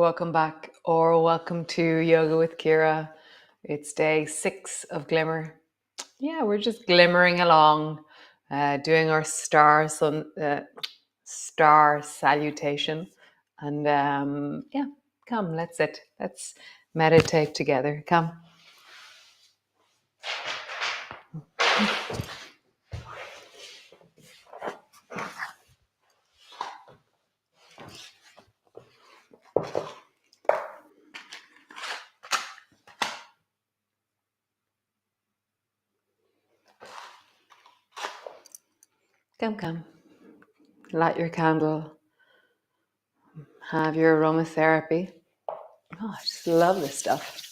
Welcome back, or welcome to Yoga with Ciara. It's day 6 of Glimmer. Yeah, we're just glimmering along, doing our star salutation, and come, let's meditate together. Come. Come. Light your candle. Have your aromatherapy. Oh, I just love this stuff.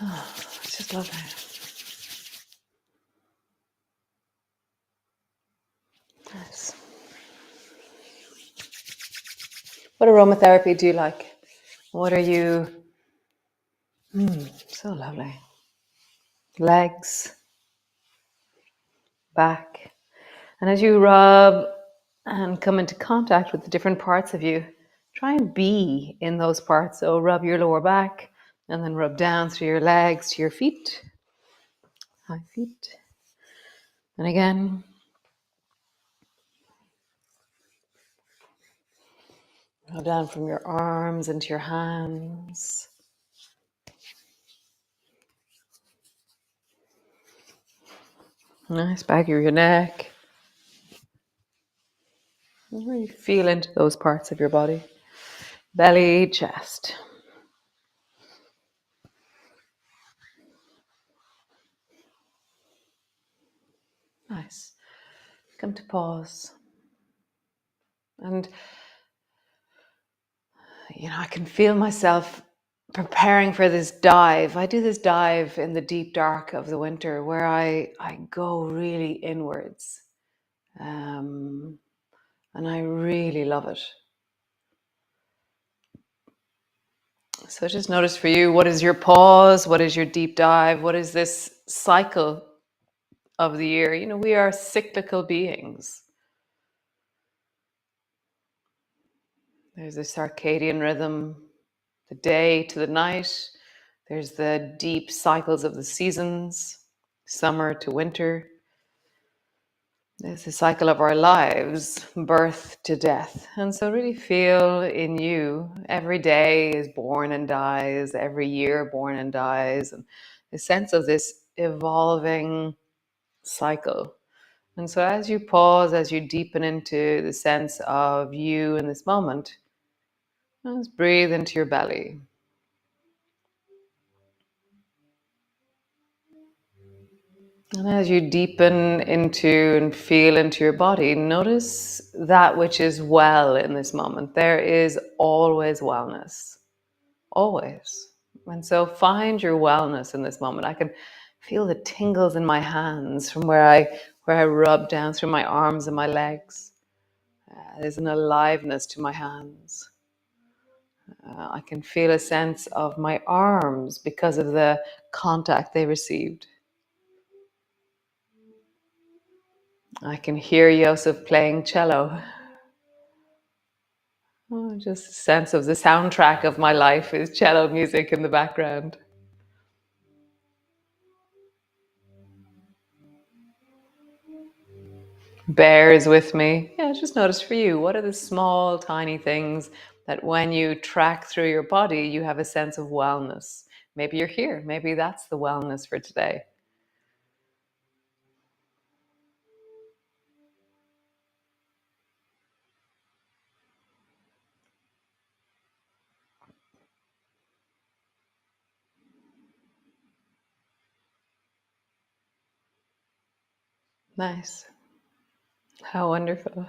Oh, it's just lovely. Nice. What aromatherapy do you like? What are you? So lovely. Legs, back. And as you rub and come into contact with the different parts of you, try and be in those parts. So rub your lower back and then rub down through your legs to your feet. High feet. And again. Rub down from your arms into your hands. Nice, back of your neck. And really feel into those parts of your body. Belly, chest. Nice. Come to pause. And, I can feel myself preparing for this dive. I do this dive in the deep dark of the winter where I go really inwards. And I really love it. So just notice for you, what is your pause? What is your deep dive? What is this cycle of the year? We are cyclical beings. There's the circadian rhythm, the day to the night. There's the deep cycles of the seasons, summer to winter. There's the cycle of our lives, birth to death. And so really feel in you, every day is born and dies, every year born and dies, and the sense of this evolving cycle. And so as you pause, as you deepen into the sense of you in this moment, just breathe into your belly. And as you deepen into and feel into your body, notice that which is well in this moment. There is always wellness, always. And so find your wellness in this moment. I can feel the tingles in my hands from where I rub down through my arms and my legs. There's an aliveness to my hands. I can feel a sense of my arms because of the contact they received. I can hear Yosef playing cello. Oh, just a sense of the soundtrack of my life is cello music in the background. Bear is with me. Yeah, just notice for you, what are the small, tiny things that when you track through your body, you have a sense of wellness? Maybe you're here. Maybe that's the wellness for today. Nice. How wonderful.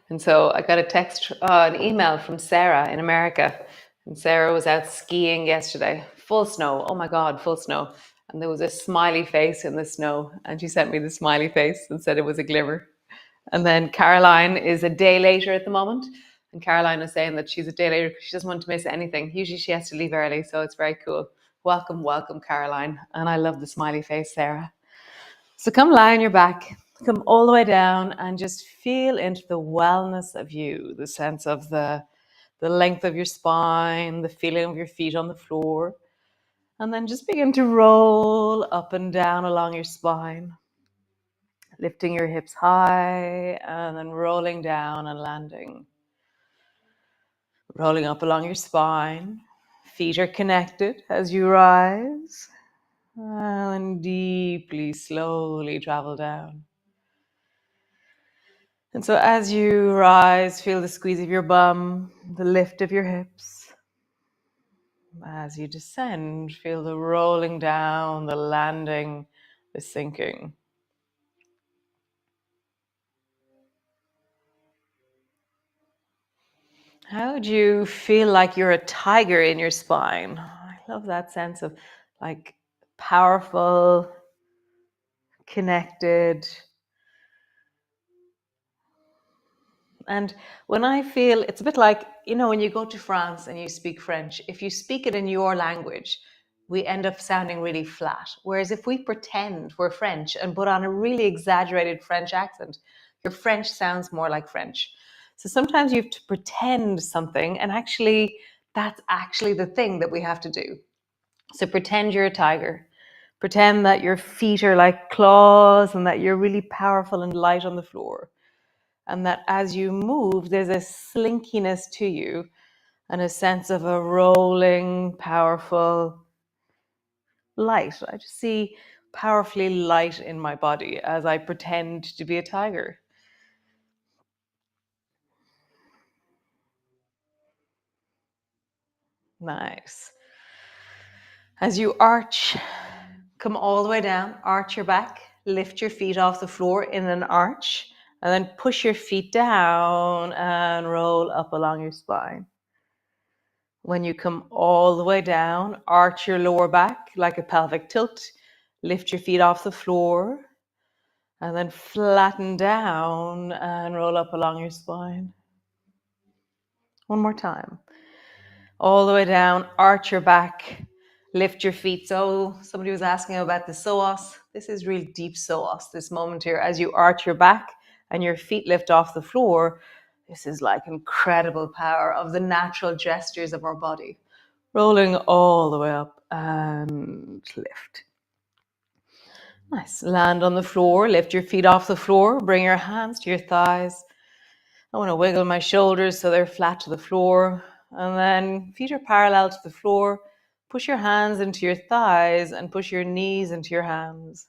And so I got a text, an email from Ciara in America. And Ciara was out skiing yesterday. Full snow. Oh my God, full snow. And there was a smiley face in the snow. And she sent me the smiley face and said it was a glimmer. And then Caroline is a day later at the moment. And Caroline was saying that she's a day later because she doesn't want to miss anything. Usually she has to leave early. So it's very cool. Welcome, Caroline. And I love the smiley face, Ciara. So come lie on your back. Come all the way down and just feel into the wellness of you, the sense of the length of your spine, the feeling of your feet on the floor. And then just begin to roll up and down along your spine, lifting your hips high and then rolling down and landing. Rolling up along your spine. Feet are connected as you rise. And then deeply, slowly travel down. And so as you rise, feel the squeeze of your bum, the lift of your hips. As you descend, feel the rolling down, the landing, the sinking. How would you feel like you're a tiger in your spine? I love that sense of like powerful, connected. And when I feel, it's a bit like, when you go to France and you speak French, if you speak it in your language, we end up sounding really flat. Whereas if we pretend we're French and put on a really exaggerated French accent, your French sounds more like French. So sometimes you have to pretend something, and actually, that's actually the thing that we have to do. So pretend you're a tiger. Pretend that your feet are like claws and that you're really powerful and light on the floor. And that as you move, there's a slinkiness to you and a sense of a rolling, powerful light. I just see powerfully light in my body as I pretend to be a tiger. Nice. As you arch, come all the way down, arch your back, lift your feet off the floor in an arch, and then push your feet down and roll up along your spine. When you come all the way down, arch your lower back like a pelvic tilt, lift your feet off the floor, and then flatten down and roll up along your spine. One more time. All the way down, arch your back, lift your feet. So somebody was asking about the psoas. This is real deep psoas, this moment here. As you arch your back and your feet lift off the floor, this is like incredible power of the natural gestures of our body. Rolling all the way up and lift. Nice. Land on the floor, lift your feet off the floor, bring your hands to your thighs. I want to wiggle my shoulders so they're flat to the floor. And then feet are parallel to the floor. Push your hands into your thighs and push your knees into your hands.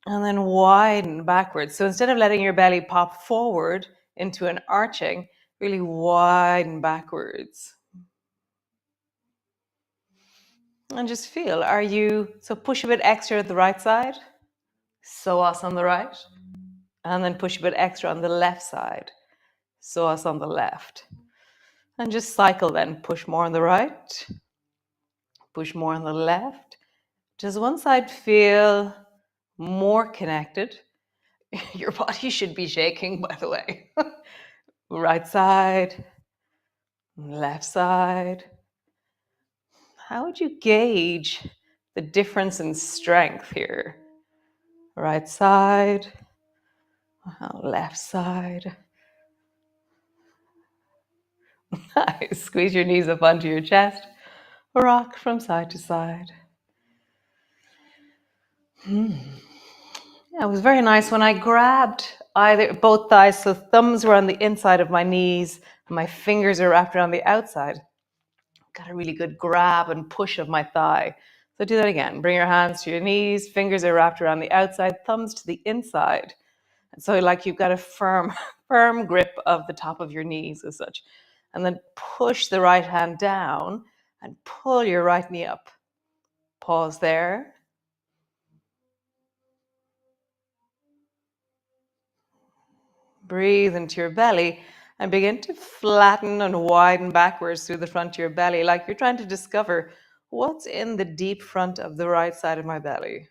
And then widen backwards. So instead of letting your belly pop forward into an arching, really widen backwards. And just feel, so push a bit extra at the right side, psoas on the right, and then push a bit extra on the left side, psoas on the left. And just cycle then, push more on the right, push more on the left. Does one side feel more connected? Your body should be shaking, by the way. Right side, left side. How would you gauge the difference in strength here? Right side, left side. Nice. Squeeze your knees up onto your chest. Rock from side to side. Yeah, it was very nice when I grabbed both thighs, so thumbs were on the inside of my knees and my fingers are wrapped around the outside. Got a really good grab and push of my thigh. So do that again. Bring your hands to your knees, fingers are wrapped around the outside, thumbs to the inside. And so like you've got a firm, firm grip of the top of your knees as such. And then push the right hand down and pull your right knee up. Pause there. Breathe into your belly and begin to flatten and widen backwards through the front of your belly, like you're trying to discover what's in the deep front of the right side of my belly.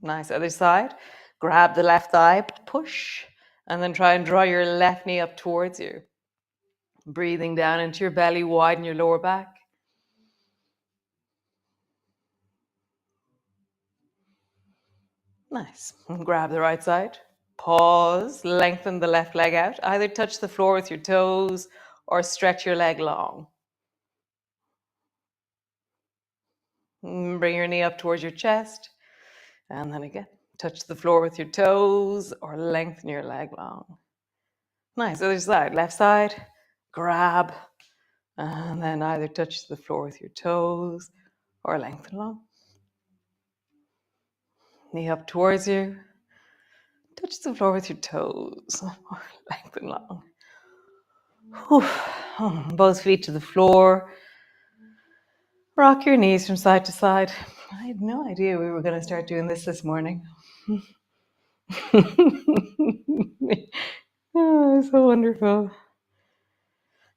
Nice. Other side. Grab the left thigh, push, and then try and draw your left knee up towards you. Breathing down into your belly, widen your lower back. Nice. And grab the right side. Pause. Lengthen the left leg out. Either touch the floor with your toes or stretch your leg long. Bring your knee up towards your chest. And then again, touch the floor with your toes or lengthen your leg long. Nice. Other side. Left side. Grab. And then either touch the floor with your toes or lengthen long. Knee up towards you. Touch the floor with your toes or lengthen long. Whew. Both feet to the floor. Rock your knees from side to side. I had no idea we were going to start doing this morning. Oh, so wonderful.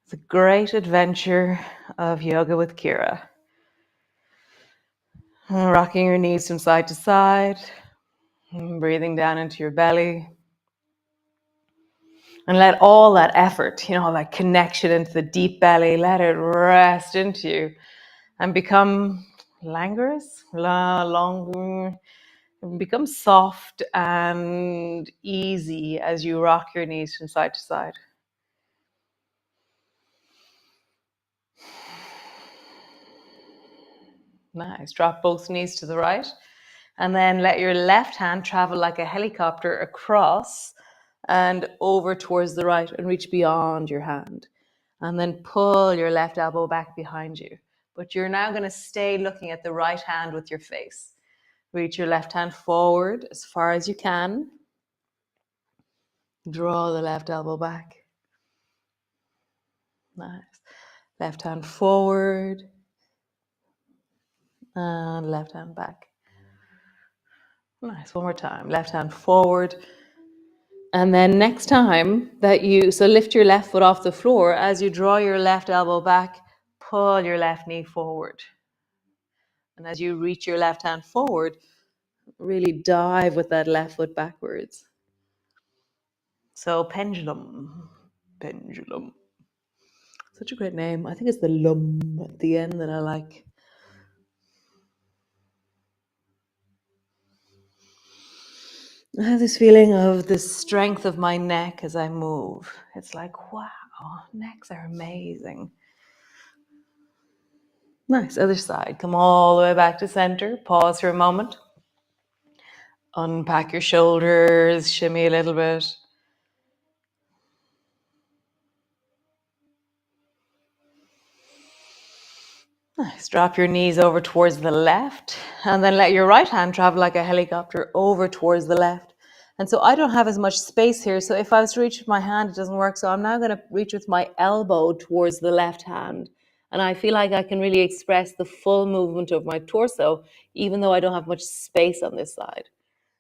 It's a great adventure of yoga with Ciara. Rocking your knees from side to side, breathing down into your belly. And let all that effort, that connection into the deep belly, let it rest into you and become languorous, long, become soft and easy as you rock your knees from side to side. Nice. Drop both knees to the right. And then let your left hand travel like a helicopter across and over towards the right and reach beyond your hand. And then pull your left elbow back behind you. But you're now going to stay looking at the right hand with your face. Reach your left hand forward as far as you can. Draw the left elbow back. Nice. Left hand forward. And left hand back. Nice. One more time. Left hand forward. And then next time that so lift your left foot off the floor. As you draw your left elbow back, pull your left knee forward. And as you reach your left hand forward, really dive with that left foot backwards. So pendulum. Such a great name. I think it's the lum at the end that I like. I have this feeling of the strength of my neck as I move. It's like, wow, necks are amazing. Nice. Other side. Come all the way back to center. Pause for a moment. Unpack your shoulders. Shimmy a little bit. Nice. Drop your knees over towards the left. And then let your right hand travel like a helicopter over towards the left. And so I don't have as much space here. So if I was to reach with my hand, it doesn't work. So I'm now going to reach with my elbow towards the left hand. And I feel like I can really express the full movement of my torso, even though I don't have much space on this side.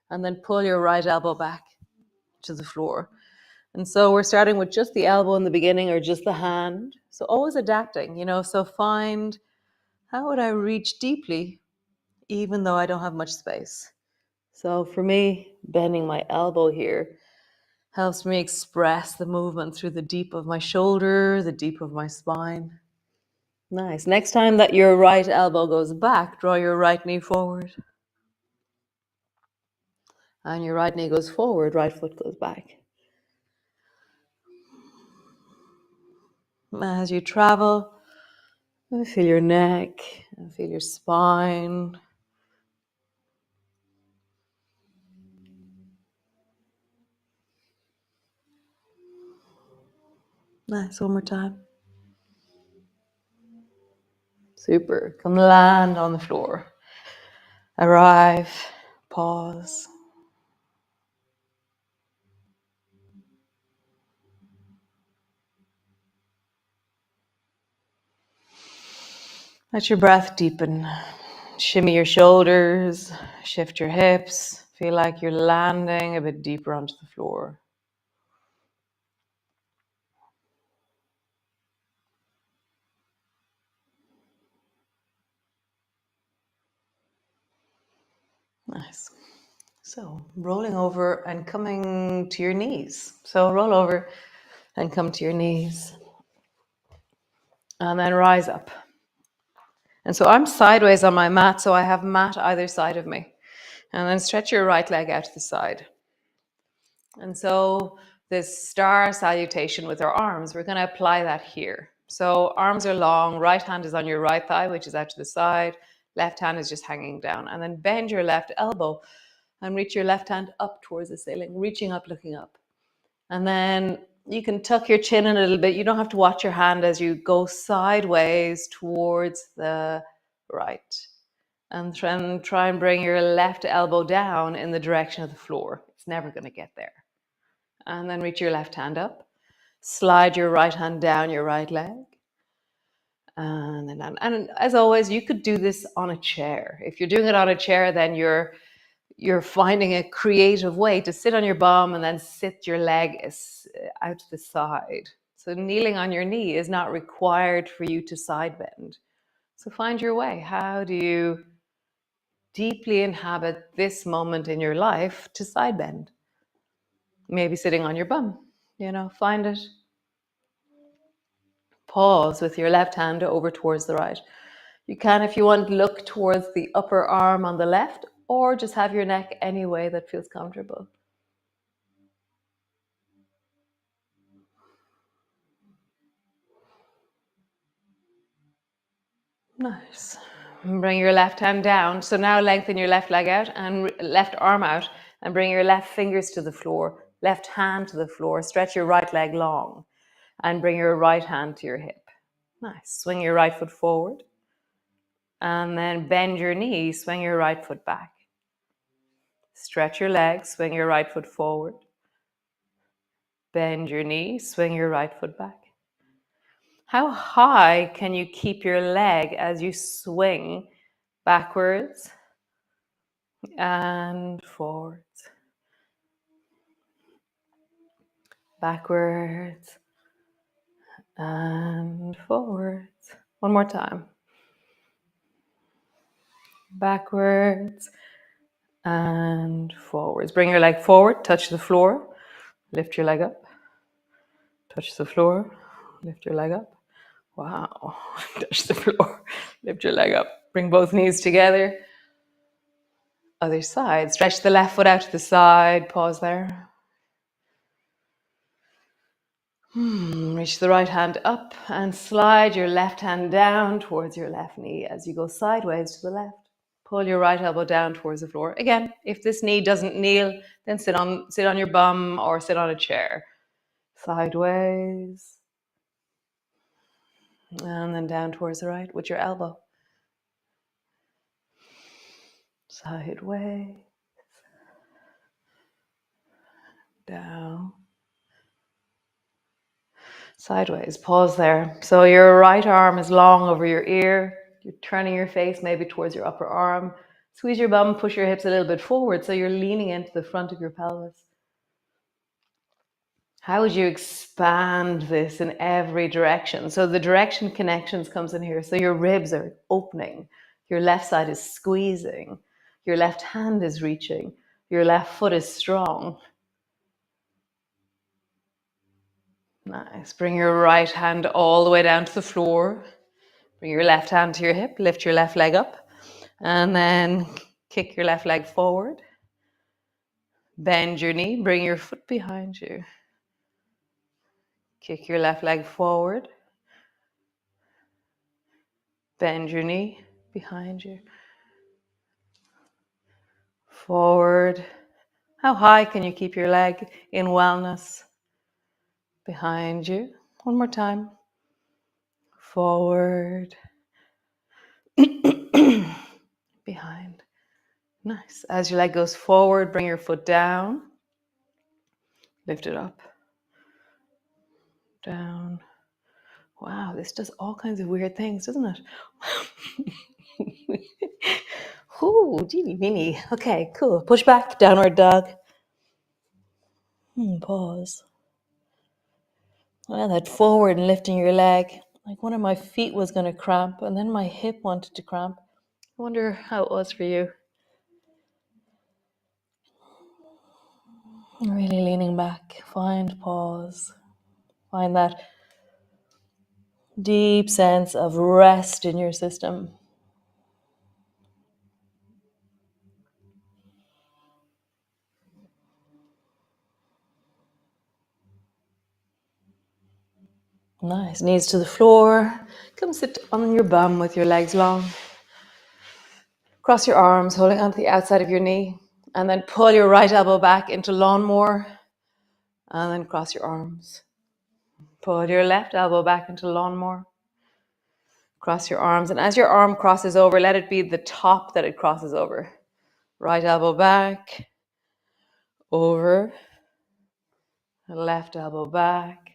And then pull your right elbow back to the floor. And so we're starting with just the elbow in the beginning or just the hand. So always adapting, so find, how would I reach deeply, even though I don't have much space? So for me, bending my elbow here helps me express the movement through the deep of my shoulder, the deep of my spine. Nice. Next time that your right elbow goes back, draw your right knee forward. And your right knee goes forward, right foot goes back. As you travel, feel your neck, feel your spine. Nice. One more time. Super. Come land on the floor. Arrive. Pause. Let your breath deepen. Shimmy your shoulders. Shift your hips. Feel like you're landing a bit deeper onto the floor. Nice. So rolling over and coming to your knees. So roll over and come to your knees. And then rise up. And so I'm sideways on my mat, so I have mat either side of me. And then stretch your right leg out to the side. And so this star salutation with our arms, we're going to apply that here. So arms are long, right hand is on your right thigh, which is out to the side. Left hand is just hanging down. And then bend your left elbow and reach your left hand up towards the ceiling, reaching up, looking up. And then you can tuck your chin in a little bit. You don't have to watch your hand as you go sideways towards the right. And try and bring your left elbow down in the direction of the floor. It's never going to get there. And then reach your left hand up. Slide your right hand down your right leg. And then down. And as always, you could do this on a chair. If you're doing it on a chair, then you're finding a creative way to sit on your bum and then sit your leg out to the side. So kneeling on your knee is not required for you to side bend. So find your way. How do you deeply inhabit this moment in your life to side bend? Maybe sitting on your bum, find it. Pause with your left hand over towards the right. You can, if you want, look towards the upper arm on the left, or just have your neck any way that feels comfortable. Nice. Bring your left hand down. So now lengthen your left leg out and left arm out, and bring your left fingers to the floor, left hand to the floor. Stretch your right leg long and bring your right hand to your hip. Nice. Swing your right foot forward and then bend your knee. Swing your right foot back. Stretch your legs. Swing your right foot forward. Bend your knee. Swing your right foot back. How high can you keep your leg as you swing backwards and forwards? Backwards and forwards. One more time. Backwards and forwards. Bring your leg forward, touch the floor, lift your leg up, touch the floor, lift your leg up. Wow, touch the floor, lift your leg up. Bring both knees together. Other side, stretch the left foot out to the side, pause there. Reach the right hand up and slide your left hand down towards your left knee as you go sideways to the left. Pull your right elbow down towards the floor. Again, if this knee doesn't kneel, then sit on your bum or sit on a chair. Sideways. And then down towards the right with your elbow. Sideways. Down. Sideways. Pause there. So your right arm is long over your ear. You're turning your face maybe towards your upper arm. Squeeze your bum, push your hips a little bit forward so you're leaning into the front of your pelvis. How would you expand this in every direction? So the direction connections comes in here. So your ribs are opening. Your left side is squeezing. Your left hand is reaching. Your left foot is strong. Nice. Bring your right hand all the way down to the floor. Bring your left hand to your hip. Lift your left leg up. And then kick your left leg forward. Bend your knee. Bring your foot behind you. Kick your left leg forward. Bend your knee behind you. Forward. How high can you keep your leg in wellness? Behind you. One more time. Forward. Behind. Nice. As your leg goes forward, bring your foot down. Lift it up. Down. Wow, this does all kinds of weird things, doesn't it? Ooh, teeny weeny. Okay, cool. Push back, downward dog. Pause. Well, that forward and lifting your leg. Like one of my feet was going to cramp, and then my hip wanted to cramp. I wonder how it was for you. Really leaning back. Find pause. Find that deep sense of rest in your system. Nice. Knees to the floor. Come sit on your bum with your legs long. Cross your arms, holding onto the outside of your knee. And then pull your right elbow back into lawnmower. And then cross your arms. Pull your left elbow back into lawnmower. Cross your arms. And as your arm crosses over, let it be the top that it crosses over. Right elbow back. Over. Left elbow back.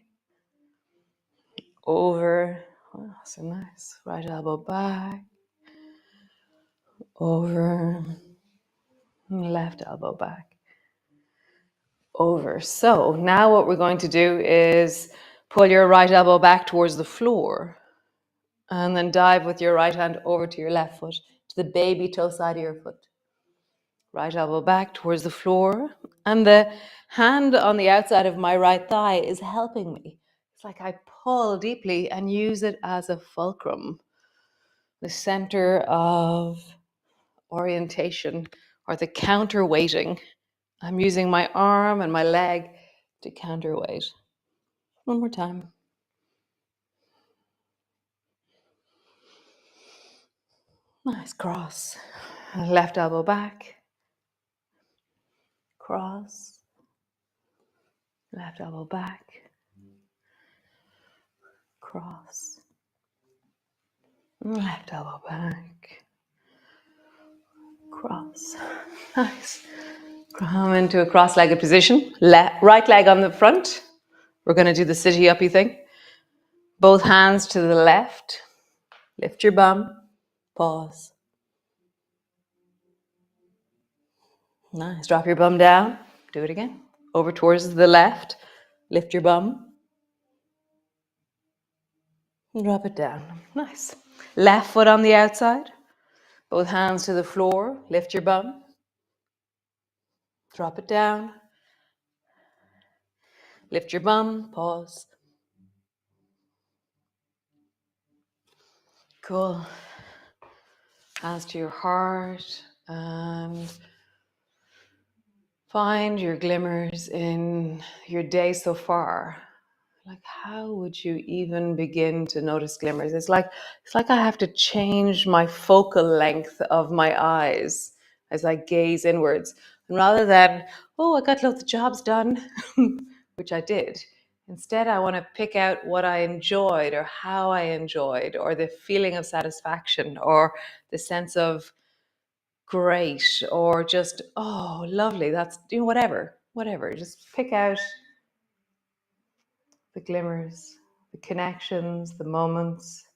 Over. Oh, so nice. Right elbow back. Over. Left elbow back. Over. So now what we're going to do is pull your right elbow back towards the floor and then dive with your right hand over to your left foot, to the baby toe side of your foot. Right elbow back towards the floor, and the hand on the outside of my right thigh is helping me. It's like I pull deeply and use it as a fulcrum, the center of orientation or the counterweighting. I'm using my arm and my leg to counterweight. One more time. Nice. Cross. Left elbow back. Cross. Left elbow back. Cross. Left elbow back. Cross. Nice. Come into a cross-legged position. Right leg on the front. We're going to do the sitty-uppy thing. Both hands to the left. Lift your bum. Pause. Nice. Drop your bum down. Do it again. Over towards the left. Lift your bum. Drop it down. Nice. Left foot on the outside. Both hands to the floor. Lift your bum. Drop it down. Lift your bum. Pause. Cool. Hands to your heart. And find your glimmers in your day so far. Like, how would you even begin to notice glimmers? It's like I have to change my focal length of my eyes as I gaze inwards. And rather than, oh, I got loads of jobs done, which I did. Instead, I want to pick out what I enjoyed or how I enjoyed or the feeling of satisfaction or the sense of great or just, oh, lovely. That's, whatever. Just pick out the glimmers, the connections, the moments.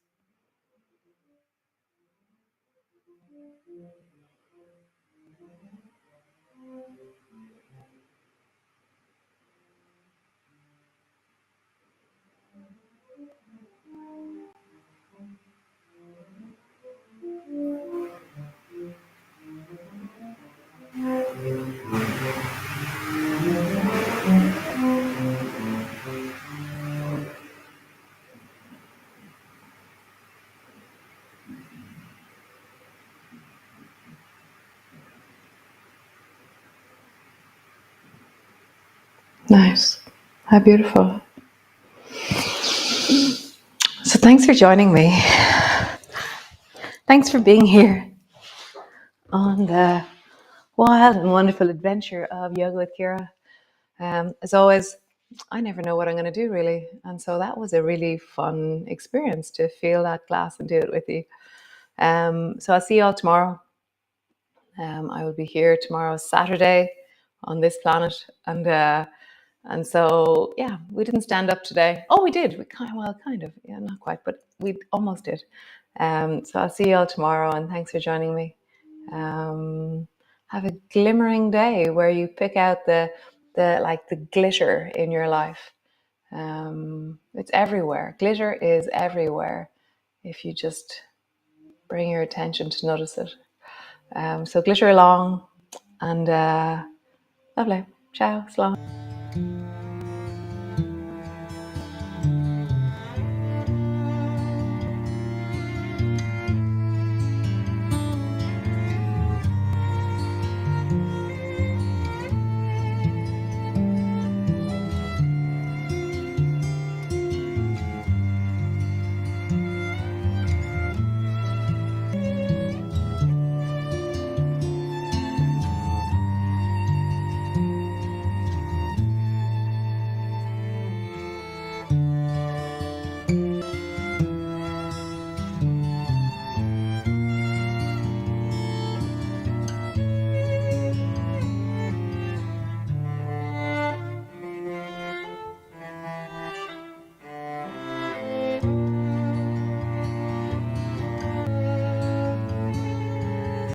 Nice. How beautiful. So thanks for joining me. Thanks for being here on the wild and wonderful adventure of Yoga with Ciara. As always, I never know what I'm going to do, really. And so that was a really fun experience to feel that class and do it with you. So I'll see you all tomorrow. I will be here tomorrow, Saturday, on this planet. And so, yeah, we didn't stand up today. Oh, we did. We kind of. Yeah, not quite, but we almost did. So I'll see you all tomorrow, and thanks for joining me. Have a glimmering day where you pick out the glitter in your life. It's everywhere. Glitter is everywhere if you just bring your attention to notice it. So glitter along, and lovely. Ciao, slán.